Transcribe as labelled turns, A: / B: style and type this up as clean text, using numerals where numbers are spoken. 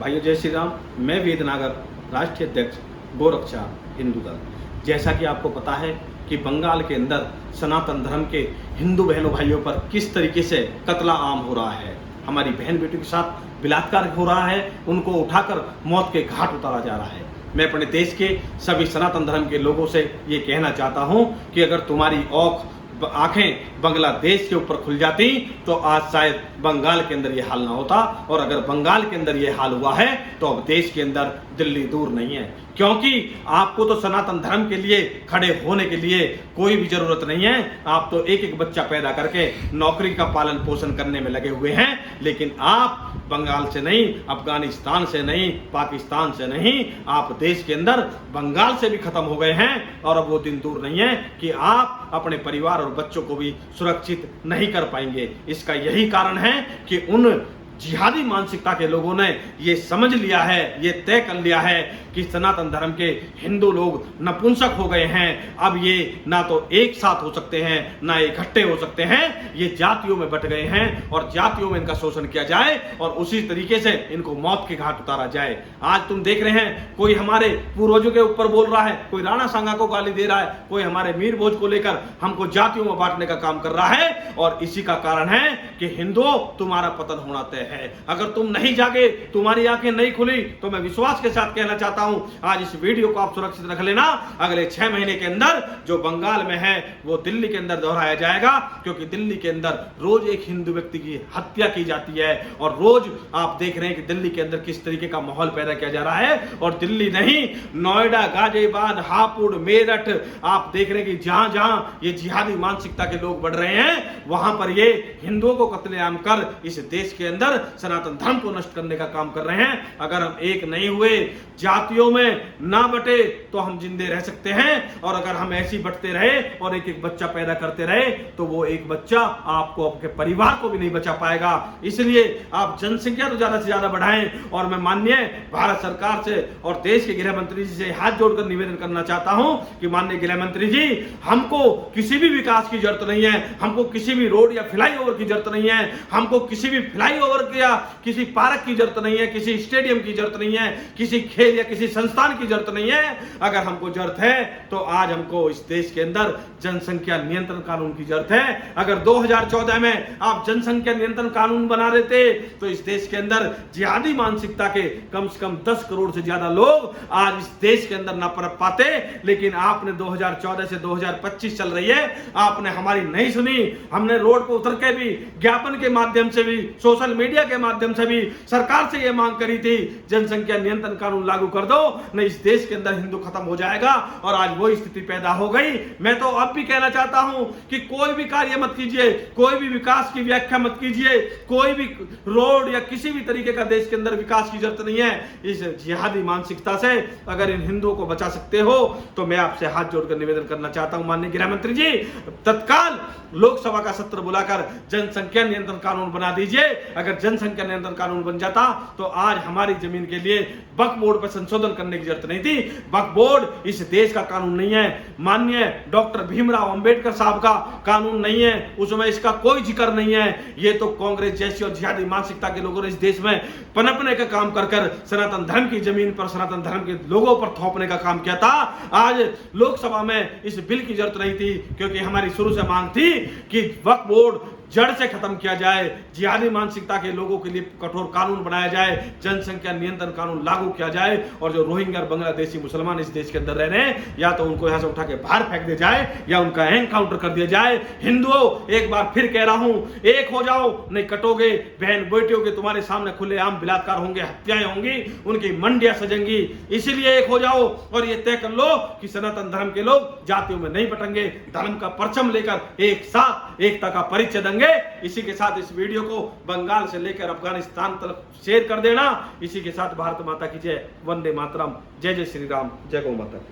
A: भाइयों जय श्री राम। मैं वेद नागर, राष्ट्रीय अध्यक्ष गोरक्षा हिंदू दल। जैसा कि आपको पता है कि बंगाल के अंदर सनातन धर्म के हिंदू बहनों भाइयों पर किस तरीके से कत्ला आम हो रहा है, हमारी बहन बेटियों के साथ बलात्कार हो रहा है, उनको उठाकर मौत के घाट उतारा जा रहा है। मैं अपने देश के सभी सनातन धर्म के लोगों से ये कहना चाहता हूँ कि अगर तुम्हारी आंखें बांग्लादेश के ऊपर खुल जाती तो आज शायद बंगाल के अंदर ये हाल ना होता, और अगर बंगाल के अंदर ये हाल हुआ है तो अब देश के अंदर दिल्ली दूर नहीं है, क्योंकि आपको तो सनातन धर्म के लिए खड़े होने के लिए कोई भी जरूरत नहीं है। आप तो एक एक बच्चा पैदा करके नौकरी का पालन पोषण करने में लगे हुए हैं, लेकिन आप बंगाल से नहीं, अफगानिस्तान से नहीं, पाकिस्तान से नहीं, आप देश के अंदर बंगाल से भी खत्म हो गए हैं। और अब वो दिन दूर नहीं है कि आप अपने परिवार और बच्चों को भी सुरक्षित नहीं कर पाएंगे। इसका यही कारण है कि उन जिहादी मानसिकता के लोगों ने ये समझ लिया है, ये तय कर लिया है कि सनातन धर्म के हिंदू लोग नपुंसक हो गए हैं। अब ये ना तो एक साथ हो सकते हैं, ना इकट्ठे हो सकते हैं, ये जातियों में बट गए हैं और जातियों में इनका शोषण किया जाए और उसी तरीके से इनको मौत के घाट उतारा जाए। आज तुम देख रहे हैं कोई हमारे पूर्वजों के ऊपर बोल रहा है, कोई राणा सांगा को गाली दे रहा है, कोई हमारे मीर भोज को लेकर हमको जातियों में बांटने का काम कर रहा है, और इसी का कारण है कि हिंदुओं तुम्हारा पतन होना तय है। अगर तुम नहीं जागे, तुम्हारी आंखें नहीं खुली, तो मैं विश्वास के साथ कहना चाहता हूं आज इस वीडियो को आप सुरक्षित रख लेना। अगले 6 महीने के अंदर जो बंगाल में है वो दिल्ली के अंदर दोहराया जाएगा, क्योंकि दिल्ली के अंदर रोज एक हिंदू व्यक्ति की हत्या की जाती है और रोज आप देख रहे हैं कि दिल्ली के अंदर किस तरीके का माहौल पैदा किया जा रहा है। और दिल्ली नहीं, नोएडा, गाजियाबाद, हापुड़, मेरठ, आप देख रहे हैं कि जहां जहां ये जिहादी मानसिकता के लोग बढ़ रहे हैं वहां पर ये हिंदुओं को कत्लेआम कर इस देश के अंदर सनातन धर्म को नष्ट करने का काम कर रहे हैं। अगर हम एक नहीं हुए, जातियों में ना बटे, तो हम जिंदे रह सकते हैं, और अगर हम ऐसे ही बटते रहे और एक एक बच्चा पैदा करते रहे तो वो एक बच्चा आपको, आपके परिवार को भी नहीं बचा पाएगा। इसलिए आप जनसंख्या तो ज्यादा से ज्यादा बढ़ाएं। और मैं माननीय भारत सरकार से और देश के गृह मंत्री जी से हाथ जोड़कर निवेदन करना चाहता हूं कि माननीय गृह मंत्री जी, हमको किसी भी विकास की जरूरत नहीं है, हमको किसी भी रोड या फ्लाईओवर की जरूरत नहीं है, हमको किसी भी फ्लाईओवर या किसी पार्क की जरूरत नहीं है, किसी स्टेडियम की जरूरत नहीं है, किसी खेल या किसी संस्थान की जरूरत नहीं है। अगर हमको जरूरत है तो आज हमको इस देश के अंदर जनसंख्या नियंत्रण कानून की जरूरत है। अगर 2014 में आप जनसंख्या नियंत्रण कानून बना देते तो इस देश के अंदर जिहादी मानसिकता के कम से कम 10 करोड़ से ज्यादा लोग आज इस देश के अंदर ना पनप पाते। लेकिन आपने 2014 से 2025 चल रही है, आपने हमारी नहीं सुनी। हमने रोड पर उतर के भी, ज्ञापन के माध्यम से भी, सोशल मीडिया के माध्यम से भी सरकार से यह मांग करी थी, जनसंख्या नियंत्रण कानून लागू कर दो, नहीं इस देश के अंदर हिंदू खत्म हो जाएगा। और आज वो स्थिति पैदा हो गई। मैं तो अब भी कहना चाहता हूं कि कोई भी कार्य मत कीजिए, कोई भी विकास की व्याख्या मत कीजिए, कोई भी रोड या किसी भी तरीके का देश के अंदर विकास की जरूरत नहीं है। इस जिहादी मानसिकता से अगर इन हिंदुओं को बचा सकते हो तो मैं आपसे हाथ जोड़कर निवेदन करना चाहता हूं माननीय गृह मंत्री जी, तत्काल लोकसभा का सत्र बुलाकर जनसंख्या नियंत्रण कानून बना दीजिए। अगर जनसंख्या नियंत्रण कानून बन जाता तो आज हमारी जमीन के लिए वक्फ बोर्ड पर संशोधन करने की जरूरत नहीं थी। वक्फ बोर्ड इस देश का कानून नहीं है, माननीय डॉक्टर भीमराव अंबेडकर साहब का कानून नहीं है, उसमें इसका कोई जिक्र नहीं है। ये तो कांग्रेस जैसी और जिहादी मानसिकता के लोगों ने इस देश में पनपने का काम कर कर सनातन धर्म की जमीन पर सनातन धर्म के लोगों पर थोपने का काम किया था। आज लोकसभा में इस बिल की जरूरत नहीं थी, क्योंकि हमारी शुरू से मांग थी कि वक्फ बोर्ड जड़ से खत्म किया जाए, जिहादी मानसिकता के लोगों के लिए कठोर कानून बनाया जाए, जनसंख्या नियंत्रण कानून लागू किया जाए, और जो रोहिंग्या और बांग्लादेशी मुसलमान इस देश के अंदर रह रहे हैं, या तो उनको यहां से उठा के बाहर फेंक दिया जाए या उनका एनकाउंटर कर दिया जाए। हिंदुओं, एक बार फिर कह रहा हूं, एक हो जाओ, नहीं कटोगे। बहन बेटियों के तुम्हारे सामने खुलेआम बलात्कार होंगे, हत्याएं होंगी, उनकी मंडियां सजेंगी। इसीलिए एक हो जाओ और ये तय कर लो कि सनातन धर्म के लोग जातियों में नहीं बटेंगे, धर्म का परचम लेकर एक साथ एकता का परिचय देंगे। इसी के साथ इस वीडियो को बंगाल से लेकर अफगानिस्तान तक शेयर कर देना। इसी के साथ भारत माता की जय, वंदे मातरम, जय जय श्री राम, जय गौ माता।